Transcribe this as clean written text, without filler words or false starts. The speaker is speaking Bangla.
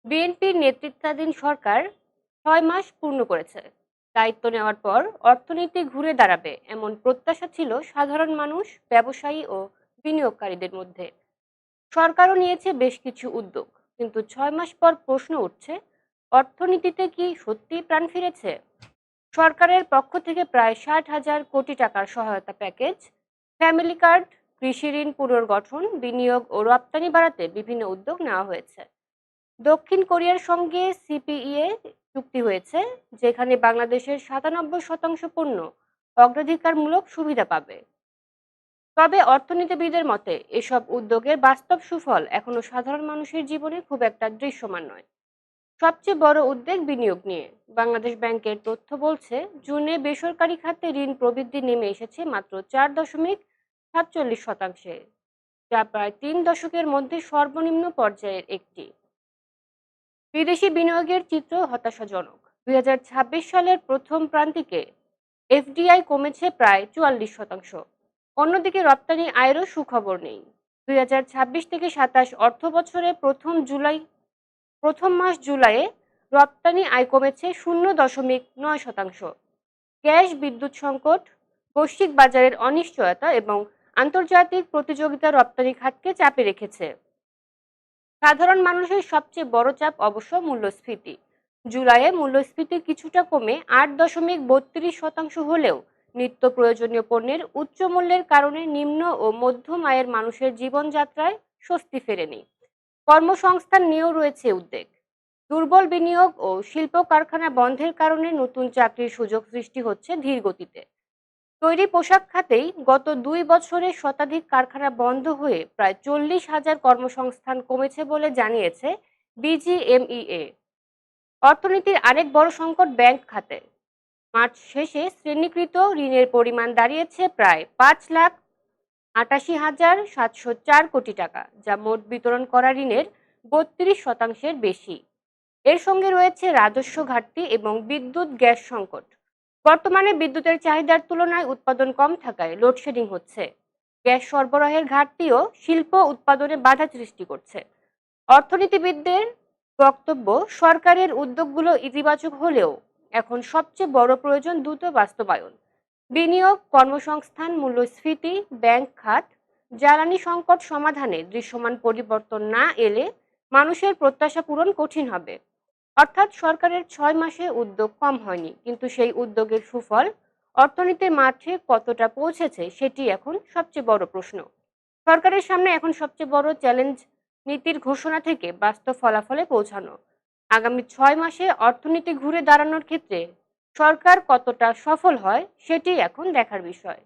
বিএনপির নেতৃত্বাধীন সরকার ৬ মাস পূর্ণ করেছে। দায়িত্ব নেওয়ার পর অর্থনীতি ঘুরে দাঁড়াবে এমন প্রত্যাশা ছিল সাধারণ মানুষ, ব্যবসায়ী ও বিনিয়োগকারীদের মধ্যে। সরকারও নিয়েছে বেশ কিছু উদ্যোগ, কিন্তু ৬ মাস পর প্রশ্ন উঠছে, অর্থনীতিতে কি সত্যিই প্রাণ ফিরেছে? সরকারের পক্ষ থেকে প্রায় ৬০,০০০ কোটি টাকার সহায়তা প্যাকেজ, ফ্যামিলি কার্ড, কৃষি ঋণ পুনর্গঠন, বিনিয়োগ ও রপ্তানি বাড়াতে বিভিন্ন উদ্যোগ নেওয়া হয়েছে। দক্ষিণ কোরিয়ার সঙ্গে সিপিইএ চুক্তি হয়েছে, যেখানে বাংলাদেশের ৯৭% পণ্য অগ্রাধিকারমূলক সুবিধা পাবে। তবে অর্থনীতিবিদের মতে এসব উদ্যোগের বাস্তব সুফল এখনো সাধারণ মানুষের জীবনে খুব একটা দৃশ্যমান নয়। সবচেয়ে বড় উদ্বেগ বিনিয়োগ নিয়ে। বাংলাদেশ ব্যাংকের তথ্য বলছে, জুনে বেসরকারি খাতে ঋণ প্রবৃদ্ধি নেমে এসেছে মাত্র ৪.৪৭%, যা প্রায় ৩ দশকের মধ্যে সর্বনিম্ন পর্যায়ের একটি। বিদেশি বিনিয়োগের চিত্র হতাশাজনক। ২০২৬ সালের প্রথম প্রান্তিকে এফডিআই কমেছে প্রায় ৪৪%। অন্যদিকে রপ্তানি আয়েরও সুখবর নেই। ২০২৬ থেকে ২৭ অর্থ বছরে প্রথম মাস জুলাইয়ে রপ্তানি আয় কমেছে ০.৯%। গ্যাস, বিদ্যুৎ সংকট, বৈশ্বিক বাজারের অনিশ্চয়তা এবং আন্তর্জাতিক প্রতিযোগিতা রপ্তানি খাতকে চাপে রেখেছে। সাধারণ মানুষের সবচেয়ে বড় চাপ অবশ্য মূল্যস্ফীতি। জুলাইয়ে মূল্যস্ফীতি কিছুটা কমে ৮.৩২% হলেও নিত্য প্রয়োজনীয় পণ্যের উচ্চ মূল্যের কারণে নিম্ন ও মধ্যম আয়ের মানুষের জীবনযাত্রায় স্বস্তি ফেরেনি। কর্মসংস্থান নিয়েও রয়েছে উদ্বেগ। দুর্বল বিনিয়োগ ও শিল্প কারখানা বন্ধের কারণে নতুন চাকরির সুযোগ সৃষ্টি হচ্ছে ধীর গতিতে। তৈরি পোশাক খাতেই গত ২ বছরে শতাধিক কারখানা বন্ধ হয়ে প্রায় ৪০,০০০ কর্মসংস্থান কমেছে বলে জানিয়েছে বিজিএমইএ। অর্থনীতির আরেক বড় সংকট ব্যাংক খাতে। মার্চ শেষে শ্রেণীকৃত ঋণের পরিমাণ দাঁড়িয়েছে প্রায় ৫,৮৮,৭০৪ কোটি টাকা, যা মোট বিতরণ করা ঋণের ৩২%-এর বেশি। এর সঙ্গে রয়েছে রাজস্ব ঘাটতি এবং বিদ্যুৎ গ্যাস সংকট। বর্তমানে বিদ্যুতের চাহিদার তুলনায় উৎপাদন কম থাকায় লোডশেডিং হচ্ছে। গ্যাস সরবরাহের ঘাটতিও শিল্প উৎপাদনে বাধা সৃষ্টি করছে। অর্থনীতিবিদদের বক্তব্য, সরকারের উদ্যোগগুলো ইতিবাচক হলেও এখন সবচেয়ে বড় প্রয়োজন দ্রুত বাস্তবায়ন। বিনিয়োগ, কর্মসংস্থান, মূল্যস্ফীতি, ব্যাংক খাত, জ্বালানি সংকট সমাধানে দৃশ্যমান পরিবর্তন না এলে মানুষের প্রত্যাশা পূরণ কঠিন হবে। অর্থাৎ সরকারের ৬ মাসে উদ্যোগ কম হয়নি, কিন্তু সেই উদ্যোগের সুফল অর্থনীতির মাঠে কতটা পৌঁছেছে সেটি এখন সবচেয়ে বড় প্রশ্ন। সরকারের সামনে এখন সবচেয়ে বড় চ্যালেঞ্জ নীতির ঘোষণা থেকে বাস্তব ফলাফলে পৌঁছানো। আগামী ৬ মাসে অর্থনীতি ঘুরে দাঁড়ানোর ক্ষেত্রে সরকার কতটা সফল হয় সেটি এখন দেখার বিষয়।